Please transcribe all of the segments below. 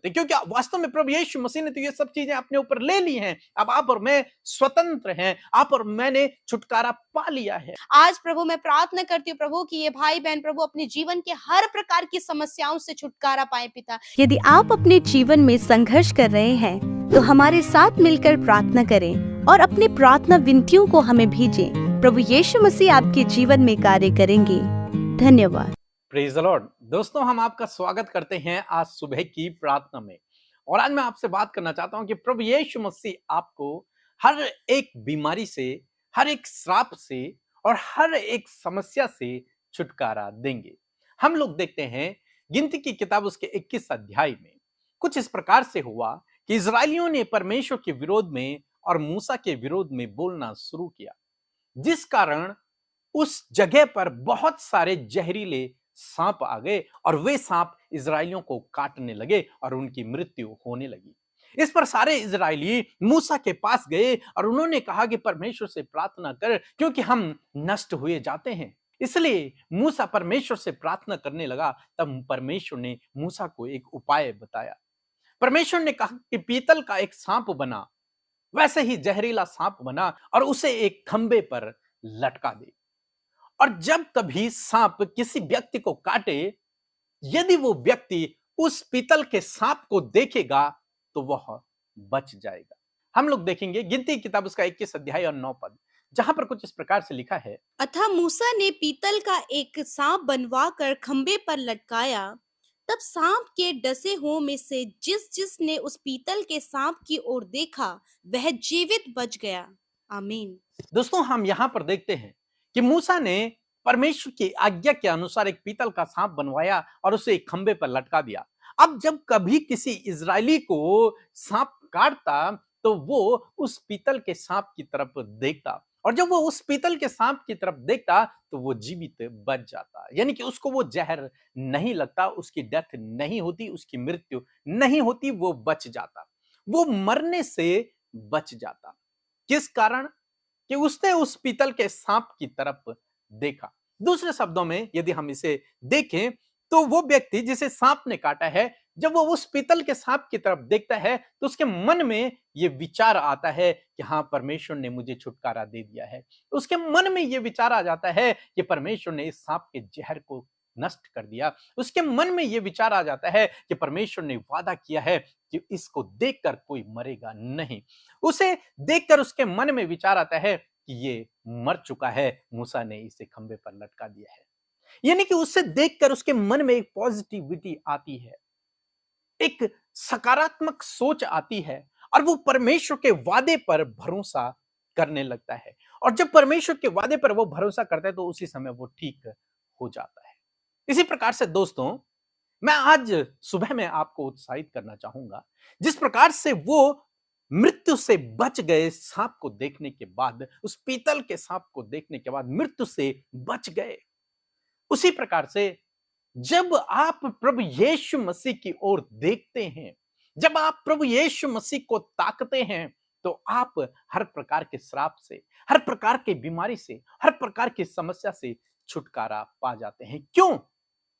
सकते, क्योंकि वास्तव में प्रभु यीशु मसीह ने तो ये सब चीजें अपने ऊपर ले ली हैं। अब आप और मैं स्वतंत्र हैं, आप और मैंने छुटकारा पा लिया है। आज प्रभु मैं प्रार्थना करती हूँ प्रभु कि ये भाई बहन प्रभु अपने जीवन के हर प्रकार की समस्याओं से छुटकारा पाए पिता। यदि आप अपने जीवन में संघर्ष कर रहे हैं तो हमारे साथ मिलकर प्रार्थना करें और अपनी प्रार्थना विनतियों को हमें भेजें। प्रभु यीशु मसीह आपके जीवन में कार्य करेंगे। धन्यवाद। Praise the Lord. दोस्तों, हम आपका स्वागत करते हैं आज सुबह की प्रार्थना में। और आज मैं आपसे बात करना चाहता हूं कि प्रभु यीशु मसीह आपको हर एक बीमारी से, हर एक श्राप से और हर एक समस्या से छुटकारा देंगे। हम लोग देखते हैं गिनती की किताब उसके 21 अध्याय में कुछ इस प्रकार से हुआ कि इजरायलियों ने परमेश्वर के विरोध में और मूसा के विरोध में बोलना शुरू किया, जिस कारण उस जगह पर बहुत सारे जहरीले सांप आ गए और वे सांप इजरायलियों को काटने लगे और उनकी मृत्यु होने लगी। इस पर सारे इजरायली मूसा के पास गए और उन्होंने कहा कि परमेश्वर से प्रार्थना कर, क्योंकि हम नष्ट हुए जाते हैं। इसलिए मूसा परमेश्वर से प्रार्थना करने लगा। तब परमेश्वर ने मूसा को एक उपाय बताया। परमेश्वर ने कहा कि पीतल का एक सांप बना, वैसे ही जहरीला सांप बना और उसे एक खंबे पर लटका दे। और जब कभी सांप किसी व्यक्ति को काटे, यदि वो व्यक्ति उस पीतल के सांप को देखेगा तो वह बच जाएगा। हम लोग देखेंगे गिनती की किताब उसका 21 अध्याय और 9 पद, जहां पर कुछ इस प्रकार से लिखा है। अतः मूसा ने पीतल का एक सांप बनवाकर खंबे पर लटकाया। तब सांप के डसे हुओं में से जिस जिसने उस पीतल के सांप की ओर देखा वह जीवित बच गया। आमीन। दोस्तों, हम यहां पर देखते हैं कि मूसा ने परमेश्वर की आज्ञा के अनुसार एक पीतल का सांप बनवाया और उसे एक खंबे पर लटका दिया। अब जब कभी किसी इजरायली को सांप काटता तो वो उस पीतल के सांप की तरफ देखता, और जब वो उस पीतल के सांप की तरफ देखता तो वो जीवित बच जाता, यानी कि उसको वो जहर नहीं लगता, उसकी डेथ नहीं होती, उसकी मृत्यु नहीं होती, वो बच जाता, वो मरने से बच जाता। किस कारण? कि उसने उस पीतल के सांप की तरफ देखा। दूसरे शब्दों में यदि हम इसे देखें तो वो व्यक्ति जिसे सांप ने काटा है, जब वो उस पीतल के सांप की तरफ देखता है तो उसके मन में ये विचार आता है कि हाँ, परमेश्वर ने मुझे छुटकारा दे दिया है। उसके मन में ये विचार आ जाता है कि परमेश्वर ने इस सांप के जहर को नष्ट कर दिया। उसके मन में ये विचार आ जाता है कि परमेश्वर ने वादा किया है कि इसको देखकर कोई मरेगा नहीं। उसे देखकर उसके मन में विचार आता है कि ये मर चुका है, मूसा ने इसे खंबे पर लटका दिया है। यानी कि उसे देखकर उसके मन में एक पॉजिटिविटी आती है, एक सकारात्मक सोच आती है और वो परमेश्वर के वादे पर भरोसा करने लगता है। और जब परमेश्वर के वादे पर वो भरोसा करता है तो उसी समय वो ठीक हो जाता है। इसी प्रकार से दोस्तों, मैं आज सुबह में आपको उत्साहित करना चाहूंगा, जिस प्रकार से वो मृत्यु से बच गए सांप को देखने के बाद, उस पीतल के सांप को देखने के बाद मृत्यु से बच गए, उसी प्रकार से जब आप प्रभु यीशु मसीह की ओर देखते हैं, जब आप प्रभु यीशु मसीह को ताकते हैं, तो आप हर प्रकार के श्राप से, हर प्रकार की बीमारी से, हर प्रकार की समस्या से छुटकारा पा जाते हैं। क्यों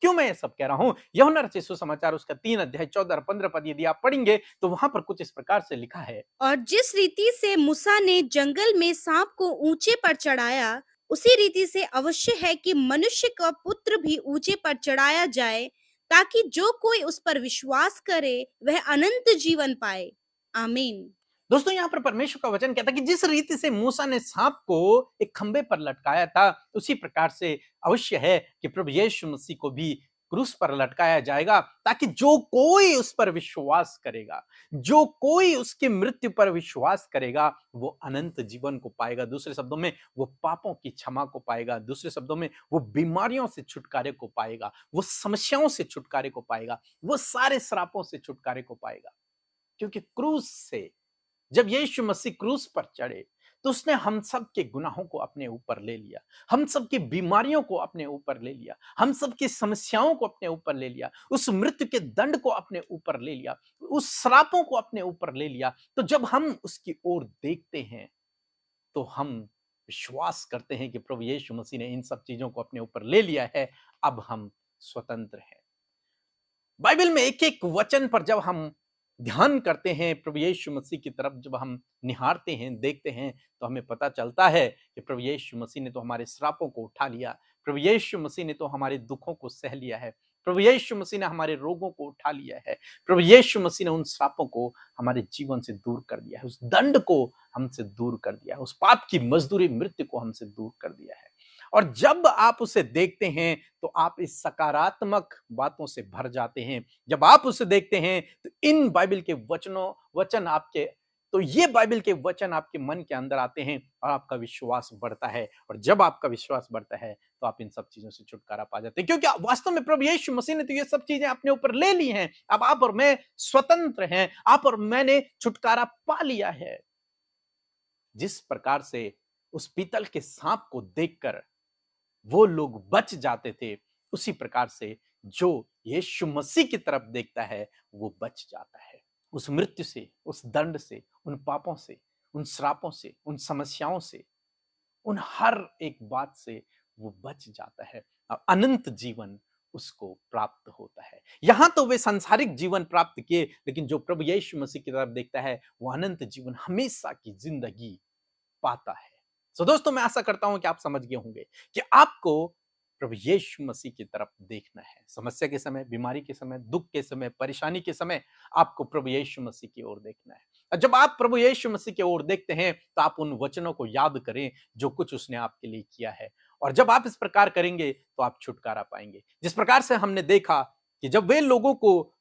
क्यों मैं ये सब कह रहा हूं? यूहन्ना रचित सुसमाचार उसका 3 अध्याय 14 और 15 पद यदि आप पढ़ेंगे तो वहां पर कुछ इस प्रकार से लिखा है। और जिस रीति से मूसा ने जंगल में सांप को ऊंचे पर चढ़ाया, उसी रीति से अवश्य है कि मनुष्य का पुत्र भी ऊंचे पर चढ़ाया जाए, ताकि जो कोई उस पर विश्वास करे वह अनंत जीवन पाए। आमीन। दोस्तों, यहां पर परमेश्वर का वचन कहता है कि जिस रीति से मूसा ने सांप को एक खंबे पर लटकाया था, उसी प्रकार से अवश्य है कि प्रभु यीशु मसीह को भी क्रूस पर लटकाया जाएगा, ताकि जो कोई उस पर विश्वास करेगा, जो कोई उसकी मृत्यु पर विश्वास करेगा, वो अनंत जीवन को पाएगा। दूसरे शब्दों में वो पापों की क्षमा को पाएगा। दूसरे शब्दों में वो बीमारियों से छुटकारे को पाएगा, वो समस्याओं से छुटकारे को पाएगा, वो सारे श्रापों से छुटकारे को पाएगा। क्योंकि क्रूस से जब यीशु मसीह क्रूस पर चढ़े तो उसने हम सब के गुनाहों को अपने ऊपर ले लिया, हम सब की बीमारियों को अपने ऊपर ले लिया, हम सब की समस्याओं को अपने ऊपर ले लिया, उस मृत्यु के दंड को अपने ऊपर ले लिया, उस श्रापों को अपने ऊपर ले लिया। तो जब हम उसकी ओर देखते हैं तो हम विश्वास करते हैं कि प्रभु यीशु मसीह ने इन सब चीजों को अपने ऊपर ले लिया है, अब हम स्वतंत्र हैं। बाइबल में एक एक वचन पर जब हम ध्यान करते हैं, प्रभु यीशु मसीह की तरफ जब हम निहारते हैं, देखते हैं, तो हमें पता चलता है कि प्रभु यीशु मसीह ने तो हमारे श्रापों को उठा लिया, प्रभु यीशु मसीह ने तो हमारे दुखों को सह लिया है, प्रभु यीशु मसीह ने हमारे रोगों को उठा लिया है, प्रभु यीशु मसीह ने उन श्रापों को हमारे जीवन से दूर कर दिया है, उस दंड को हमसे दूर कर दिया है, उस पाप की मजदूरी मृत्यु को हमसे दूर कर दिया है। और जब आप उसे देखते हैं तो आप इस सकारात्मक बातों से भर जाते हैं। जब आप उसे देखते हैं तो इन बाइबल के वचन आपके तो ये बाइबल के वचन आपके मन के अंदर आते हैं और आपका विश्वास बढ़ता है। और जब आपका विश्वास बढ़ता है तो आप इन सब चीजों से छुटकारा पा जाते हैं, क्योंकि वास्तव में प्रभु यीशु मसीह ने तो ये सब चीजें अपने ऊपर ले ली हैं। अब आप और मैं स्वतंत्र हैं, आप और मैंने छुटकारा पा लिया है। जिस प्रकार से उस पीतल के सांप को देखकर वो लोग बच जाते थे, उसी प्रकार से जो यीशु मसीह की तरफ देखता है वो बच जाता है। उस मृत्यु से, उस दंड से, उन पापों से, उन श्रापों से, उन समस्याओं से, उन हर एक बात से वो बच जाता है और अनंत जीवन उसको प्राप्त होता है। यहां तो वे सांसारिक जीवन प्राप्त किए, लेकिन जो प्रभु यीशु मसीह की तरफ देखता है वो अनंत जीवन, हमेशा की जिंदगी पाता है। तो दोस्तों, मैं आशा करता हूं कि आप समझ गए होंगे कि आपको प्रभु यीशु मसीह की तरफ देखना है। समस्या के समय, बीमारी के समय, दुख के समय, परेशानी के समय आपको प्रभु यीशु मसीह की ओर देखना है। और जब आप प्रभु यीशु मसीह की ओर देखते हैं तो आप उन वचनों को याद करें जो कुछ उसने आपके लिए किया है। और जब आप इस प्रकार करेंगे तो आप छुटकारा पाएंगे। जिस प्रकार से हमने देखा कि जब वे लोगों को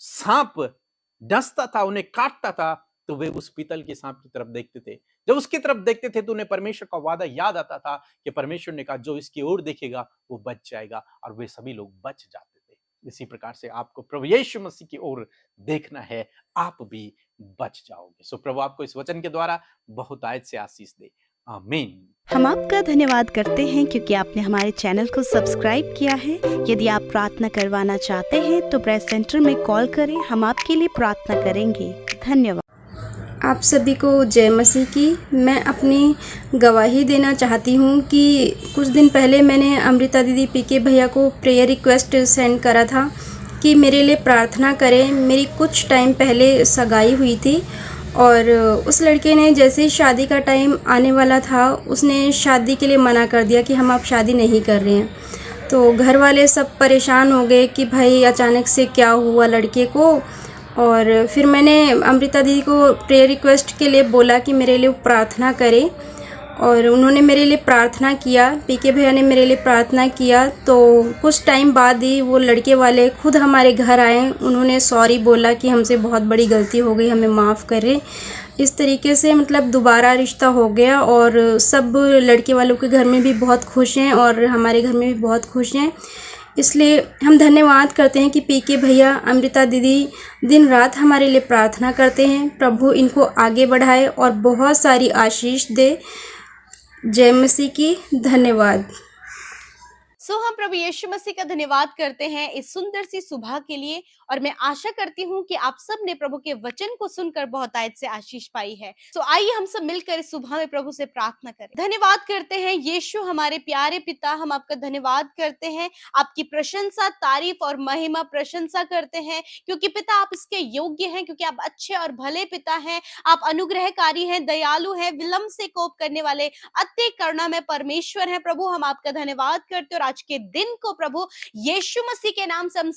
सांप डसता था, उन्हें काटता था, तो वे उस पीतल के सांप की तरफ देखते थे। जब उसकी तरफ देखते थे तो उन्हें परमेश्वर का वादा याद आता था कि परमेश्वर ने कहा जो इसकी ओर देखेगा वो बच जाएगा, और वे सभी लोग बच जाते थे। इसी प्रकार से आपको प्रभु यीशु मसीह की ओर देखना है, आप भी बच जाओगे। सो प्रभु आपको इस वचन के द्वारा बहुत आयत से आशीष दे। आमीन। हम आपका धन्यवाद करते हैं क्योंकि आपने हमारे चैनल को सब्सक्राइब किया है। यदि आप प्रार्थना करवाना चाहते हैं तो प्रेस सेंटर में कॉल करें, हम आपके लिए प्रार्थना करेंगे। धन्यवाद। आप सभी को जय मसीह की। मैं अपनी गवाही देना चाहती हूँ कि कुछ दिन पहले मैंने अमृता दीदी पीके भैया को प्रेयर रिक्वेस्ट सेंड करा था कि मेरे लिए प्रार्थना करें। मेरी कुछ टाइम पहले सगाई हुई थी और उस लड़के ने जैसे ही शादी का टाइम आने वाला था उसने शादी के लिए मना कर दिया कि हम अब शादी नहीं कर रहे हैं। तो घर वाले सब परेशान हो गए कि भाई अचानक से क्या हुआ लड़के को। और फिर मैंने अमृता दीदी को प्रेयर रिक्वेस्ट के लिए बोला कि मेरे लिए प्रार्थना करें, और उन्होंने मेरे लिए प्रार्थना किया, पीके भैया ने मेरे लिए प्रार्थना किया। तो कुछ टाइम बाद ही वो लड़के वाले खुद हमारे घर आए, उन्होंने सॉरी बोला कि हमसे बहुत बड़ी गलती हो गई, हमें माफ़ करें। इस तरीके से मतलब दोबारा रिश्ता हो गया और सब लड़के वालों के घर में भी बहुत खुश हैं और हमारे घर में भी बहुत खुश हैं। इसलिए हम धन्यवाद करते हैं कि पीके भैया, अमृता दीदी दिन रात हमारे लिए प्रार्थना करते हैं। प्रभु इनको आगे बढ़ाए और बहुत सारी आशीष दे। जय मसीह की। धन्यवाद। हम प्रभु यीशु मसीह का धन्यवाद करते हैं इस सुंदर सी सुबह के लिए, और मैं आशा करती हूँ कि आप सब ने प्रभु के वचन को सुनकर बहुत आयत से आशीष पाई है। आइए हम सब मिलकर इस सुबह में प्रभु से प्रार्थना करें। धन्यवाद करते हैं यीशु हमारे प्यारे पिता, हम आपका धन्यवाद करते हैं, आपकी प्रशंसा, तारीफ और महिमा प्रशंसा करते हैं, क्योंकि पिता आप इसके योग्य हैं, क्योंकि आप अच्छे और भले पिता हैं, आप अनुग्रहकारी हैं, दयालु हैं, विलंब से कोप करने वाले अति करुणा में परमेश्वर हैं। प्रभु हम आपका धन्यवाद करते हैं और आज के दिन को प्रभु यीशु मसीह के नाम से हम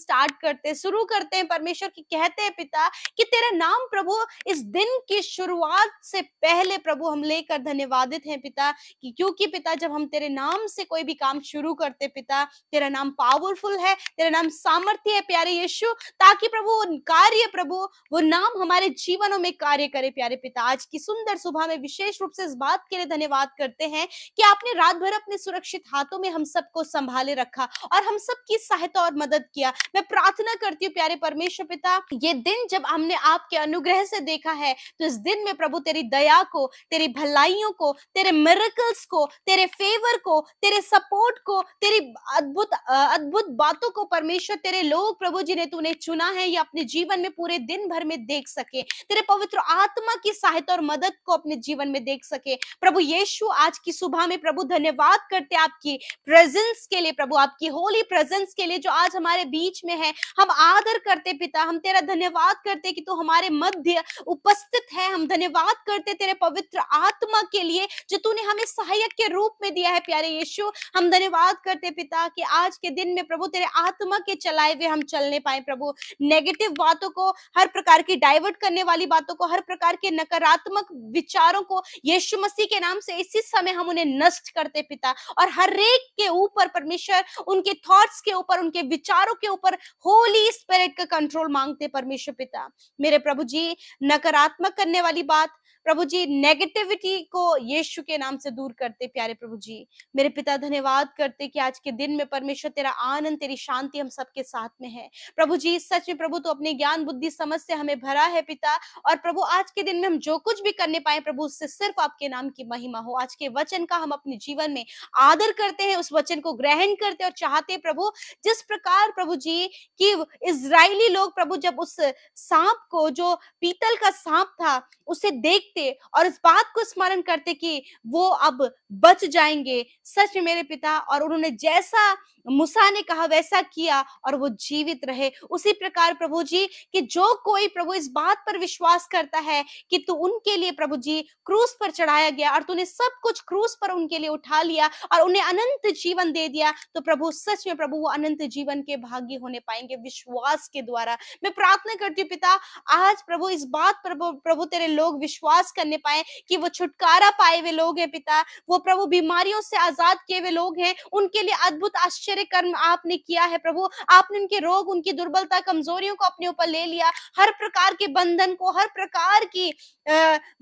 शुरू करते हैं परमेश्वर की, कहते हैं पिता कि तेरा नाम प्रभु इस दिन की शुरुआत से पहले प्रभु हम लेकर धन्यवादित हैं पिता, कि क्योंकि पिता जब हम तेरे नाम से कोई भी काम शुरू करते पिता, तेरा नाम पावरफुल है, तेरा नाम सामर्थ्य है प्यारे यीशु, ताकि प्रभु कार्य प्रभु वो नाम हमारे जीवनों में कार्य करे प्यारे पिता। आज की सुंदर सुबह में विशेष रूप से इस बात के लिए धन्यवाद करते हैं कि आपने रात भर अपने सुरक्षित हाथों में हम सबको संभाले रखा और हम सबकी सहायता और मदद किया। मैं प्रार्थना करती हूँ प्यारे परमेश्वर पिता, ये दिन जब हमने आपके अनुग्रह से देखा है, तो इस दिन में प्रभु तेरी दया को, तेरी भलाइयों को, तेरे मिरेकल्स को, तेरे फेवर को, तेरे सपोर्ट को, तेरी अद्भुत बातों को परमेश्वर, तेरे लोग प्रभु जिन्हें तूने चुना है, ये अपने जीवन में पूरे दिन भर में देख सके, तेरे पवित्र आत्मा की सहायता और मदद को अपने जीवन में देख सके। प्रभु यीशु आज की सुबह में प्रभु धन्यवाद करते आपकी प्रेजेंस के लिए, प्रभु आपकी होली प्रेजेंस के लिए जो आज हमारे बीच में है। हम आदर करते पिता, हम तेरा धन्यवाद करते कि तू हमारे मध्य उपस्थित है। हम धन्यवाद करते तेरे पवित्र आत्मा के लिए जो तूने हमें सहायक के रूप में दिया है प्यारे यीशु। हम धन्यवाद करते पिता कि आज के दिन में प्रभु तेरे आत्मा के चलाए हुए हम चलने पाए प्रभु। नेगेटिव बातों को, हर प्रकार की डाइवर्ट करने वाली बातों को, हर प्रकार के नकारात्मक विचारों को यीशु मसीह के नाम से इसी समय हम उन्हें नष्ट करते पिता। और हर एक के ऊपर परमेश्वर, उनके थॉट्स के ऊपर, उनके विचारों के ऊपर होली स्पिरिट का कंट्रोल मांगते परमेश्वर पिता। मेरे प्रभु जी, नकारात्मक करने वाली बात प्रभु जी, नेगेटिविटी को यीशु के नाम से दूर करते प्यारे प्रभु जी। मेरे पिता धन्यवाद करते कि आज के दिन में परमेश्वर तेरा आनंद, तेरी शांति हम सबके साथ में है प्रभु जी। सच में प्रभु तो अपने ज्ञान बुद्धि समझ से हमें भरा है पिता। और प्रभु आज के दिन में हम जो कुछ भी करने पाए प्रभु, उससे सिर्फ आपके नाम की महिमा हो। आज के वचन का हम अपने जीवन में आदर करते हैं, उस वचन को ग्रहण करते और चाहते प्रभु, जिस प्रकार प्रभु जी कि इजरायली लोग प्रभु जब उस सांप को, जो पीतल का सांप था, उसे देखते और इस बात को स्मरण करते कि वो अब बच जाएंगे। सच में मेरे पिता, और उन्होंने जैसा मूसा ने कहा वैसा किया और वो जीवित रहे। उसी प्रकार प्रभु जी कि जो कोई प्रभु इस बात पर विश्वास करता है कि तू उनके लिए प्रभु जी क्रूस पर चढ़ाया गया और तूने सब कुछ क्रूस पर उनके लिए उठा लिया और उन्हें अनंत जीवन दे दिया, तो प्रभु सच में प्रभु वो अनंत जीवन के भागी होने पाएंगे विश्वास के द्वारा। मैं प्रार्थना करती हूँ पिता, आज प्रभु इस बात पर प्रभु तेरे लोग विश्वास करने पाए कि वो छुटकारा पाए हुए लोग हैं पिता, वो प्रभु बीमारियों से आजाद किए हुए लोग हैं। उनके लिए अद्भुत आश्चर्य कर्म आपने किया है प्रभु। आपने उनके रोग, उनकी दुर्बलता, कमजोरियों को अपने ऊपर ले लिया, हर प्रकार के बंधन को, हर प्रकार की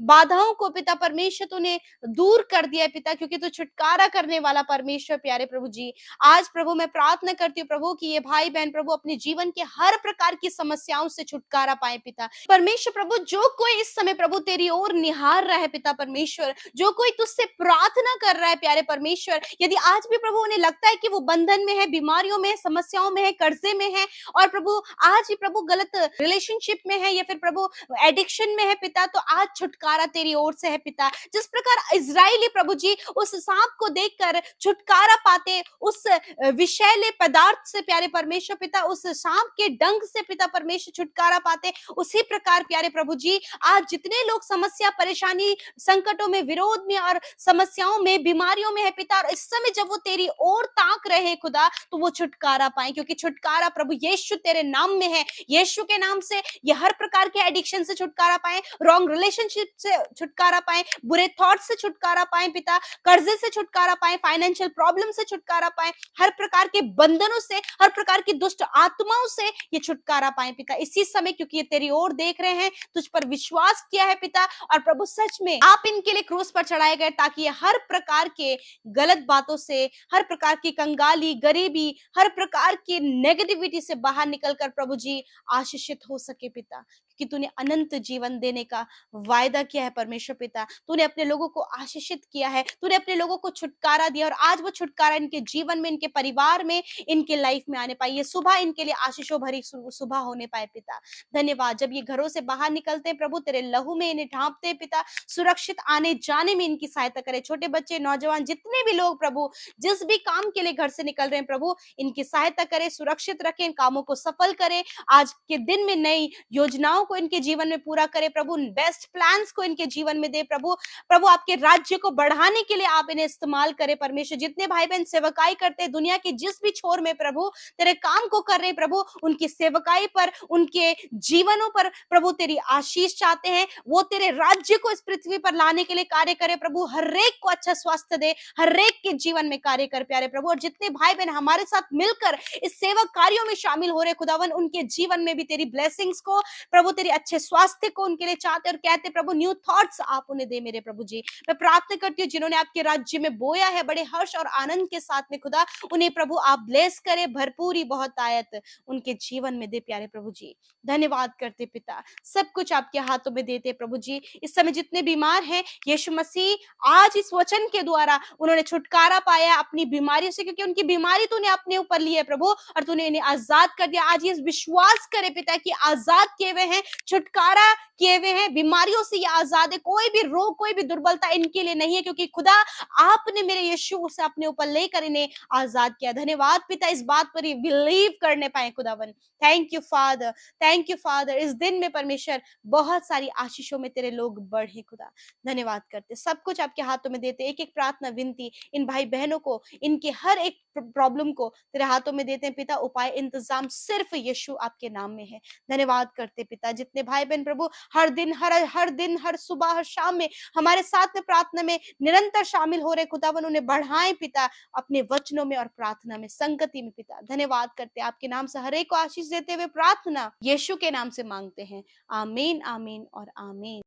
बाधाओं को पिता परमेश्वर तूने दूर कर दिया है पिता, क्योंकि तू छुटकारा करने वाला परमेश्वर प्यारे प्रभु जी। आज प्रभु मैं प्रार्थना करती हूँ प्रभु कि ये भाई बहन प्रभु अपने जीवन के हर प्रकार की समस्याओं से छुटकारा पाए पिता परमेश्वर। प्रभु जो कोई इस समय प्रभु तेरी ओर निहार रहा है पिता परमेश्वर, जो कोई तुझसे प्रार्थना कर रहा है प्यारे परमेश्वर, यदि आज भी प्रभु उन्हें लगता है कि वो बंधन में है, बीमारियों में है, समस्याओं में है, कर्जे में है, और प्रभु आज भी प्रभु गलत रिलेशनशिप में है या फिर प्रभु एडिक्शन में है पिता, तो आज छुटकारा तेरी ओर से है पिता। जिस प्रकार इजरायली प्रभु जी उस सांप को देखकर छुटकारा पाते, उस विषैले पदार्थ से प्यारे परमेश्वर पिता, उस सांप के डंक से पिता परमेश्वर छुटकारा पाते, उसी प्रकार प्यारे प्रभु जी आज जितने लोग समस्या, परेशानी, संकटों में, विरोध में और समस्याओं में, बीमारियों में है पिता, और इस समय जब वो तेरी ओर ताक रहे खुदा, तो वो छुटकारा पाए, क्योंकि छुटकारा प्रभु यीशु तेरे नाम में है। यीशु के नाम से ये हर प्रकार के एडिक्शन से छुटकारा पाए, रॉन्ग रिलेशनशिप से छुटकारा पाए, बुरे थॉट से छुटकारा पाए पिता, कर्जे से छुटकारा पाए, फाइनेंशियल प्रॉब्लम से छुटकारा पाए, हर प्रकार के बंधनों से, हर प्रकार की दुष्ट आत्माओं से ये छुटकारा पाए पिता इसी समय, क्योंकि ये तेरी ओर देख रहे हैं, तुझ पर विश्वास किया है पिता। और प्रभु सच में आप इनके लिए क्रूस पर चढ़ाए गए ताकि ये हर प्रकार के गलत बातों से, हर प्रकार की कंगाली, गरीबी, हर प्रकार की नेगेटिविटी से बाहर निकलकर प्रभु जी आशीषित हो सके पिता, कि तूने अनंत जीवन देने का वायदा किया है परमेश्वर पिता। तूने अपने लोगों को आशीषित किया है, तूने अपने लोगों को छुटकारा दिया, और आज वो छुटकारा इनके जीवन में, इनके परिवार में, इनके लाइफ में आने पाए। ये सुबह इनके लिए आशीषों भरी सुबह होने पाए पिता। धन्यवाद। जब ये घरों से बाहर निकलते हैं प्रभु, तेरे लहू में इन्हें ढांपते हैं पिता, सुरक्षित आने जाने में इनकी सहायता करे। छोटे बच्चे, नौजवान, जितने भी लोग प्रभु जिस भी काम के लिए घर से निकल रहे हैं प्रभु, इनकी सहायता करे, सुरक्षित रखे, इन कामों को सफल करे। आज के दिन में नई योजनाओं को इनके जीवन में पूरा करे प्रभु, बेस्ट प्लान्स को इनके जीवन में दे प्रभु। प्रभु आपके राज्य को बढ़ाने के लिए आप इन्हें इस्तेमाल करें परमेश्वर। जितने भाई बहन सेवकाई करते हैं दुनिया के जिस भी छोर में प्रभु तेरे काम को कर रहे हैं प्रभु, उनकी सेवकाई पर, उनके जीवनों पर प्रभु तेरी आशीष चाहते हैं। वो तेरे राज्य को इस पृथ्वी पर लाने के लिए कार्य करे प्रभु। हर एक को अच्छा स्वास्थ्य दे, हर एक के जीवन में कार्य कर प्यारे प्रभु। और जितने भाई बहन हमारे साथ मिलकर इस सेवक कार्यों में शामिल हो रहे खुदावन, उनके जीवन में भी तेरी ब्लेसिंग्स को प्रभु, तेरी अच्छे स्वास्थ्य को उनके लिए चाहते और कहते प्रभु, न्यू थॉट्स आप उन्हें दे मेरे प्रभु जी। मैं प्रार्थना करती हूँ जिन्होंने आपके राज्य में बोया है, बड़े हर्ष और आनंद के साथ में खुदा, उन्हें प्रभु आप ब्लेस करे, भरपूरी बहुत आयत उनके जीवन में दे प्यारे प्रभु जी। धन्यवाद करते पिता, सब कुछ आपके हाथों में देते प्रभु जी। इस समय जितने बीमार हैं यीशु मसीह, आज इस वचन के द्वारा उन्होंने छुटकारा पाया अपनी बीमारी से, क्योंकि उनकी बीमारी तूने अपने ऊपर ली है प्रभु, और तूने इन्हें आजाद कर दिया। आज ये विश्वास करे पिता कि आजाद किए हुए हैं, छुटकारा किए हुए हैं, बीमारियों से ये आजाद है। कोई भी रोग, कोई भी दुर्बलता इनके लिए नहीं है, क्योंकि खुदा आपने मेरे यीशु से अपने ऊपर लेकर इन्हें आजाद किया। धन्यवाद पिता, इस बात पर बिलीव करने पाए खुदावन। Thank you father, thank you father. इस दिन में परमेश्वर बहुत सारी आशीषों में तेरे लोग बढ़े खुदा। धन्यवाद करते, सब कुछ आपके हाथों में देते, एक एक प्रार्थना विनती इन भाई बहनों को, इनके हर एक प्रॉब्लम को तेरे हाथों में देते हैं पिता। उपाय इंतजाम सिर्फ यीशु आपके नाम में है। धन्यवाद करते पिता, जितने भाई बहन प्रभु हर दिन हर सुबह हर शाम में हमारे साथ में प्रार्थना में निरंतर शामिल हो रहे खुदावन, उन्हें बढ़ाएं पिता अपने वचनों में और प्रार्थना में, संगति में पिता। धन्यवाद करते, आपके नाम से हर एक को आशीष देते हुए प्रार्थना यीशु के नाम से मांगते हैं। आमीन, आमीन और आमीन।